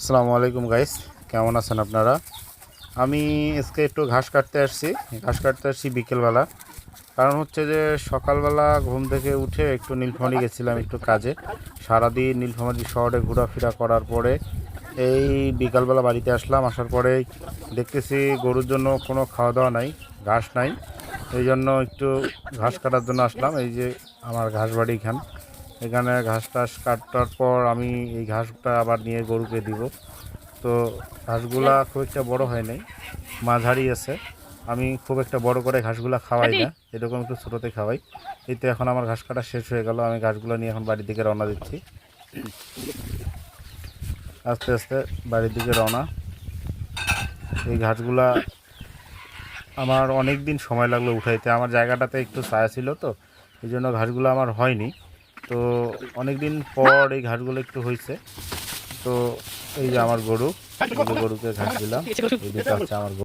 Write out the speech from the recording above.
আসসালামু আলাইকুম গাইস, কেমন আছেন আপনারা? আমি আজকে একটু ঘাস কাটতে আসছি বিকেলবেলা। কারণ হচ্ছে যে সকালবেলা ঘুম থেকে উঠে একটু নীলফামারী গেছিলাম একটু কাজে। সারাদিন নীলফামারী শহরে ঘোরাফেরা করার পরে এই বিকালবেলা বাড়িতে আসলাম। আসার পরেই দেখতেছি গরুর জন্য কোনো খাওয়া দাওয়া নাই, ঘাস নাই। এই জন্য একটু ঘাস কাটার জন্য আসলাম। এই যে আমার ঘাস বাড়ি এখানে ঘাস টাস কাটার পর আমি এই ঘাসটা আবার নিয়ে গরুকে দিব। তো ঘাসগুলা খুব একটা বড় হয় নাই, মাঝারি আছে। আমি খুব একটা বড় করে ঘাসগুলা খাওয়াই না, এরকম একটু ছোটোতে খাওয়াই। এই তো এখন আমার ঘাস কাটা শেষ হয়ে গেল, আমি ঘাসগুলো নিয়ে এখন বাড়ির দিকে রওনা দিচ্ছি। আস্তে আস্তে বাড়ির দিকে রওনা। এই ঘাসগুলা আমার অনেক দিন সময় লাগলো উঠাইতে, আমার জায়গাটাতে একটু ছায়া ছিল, তো এই জন্য ঘাসগুলো আমার হয়নি। তো অনেক দিন পর এই ঘাসগুলো একটু হয়েছে। তো এই যে আমার গরু, এই যে গরুকে ঘাস দিলাম, এই দিকে হচ্ছে আমার গরু।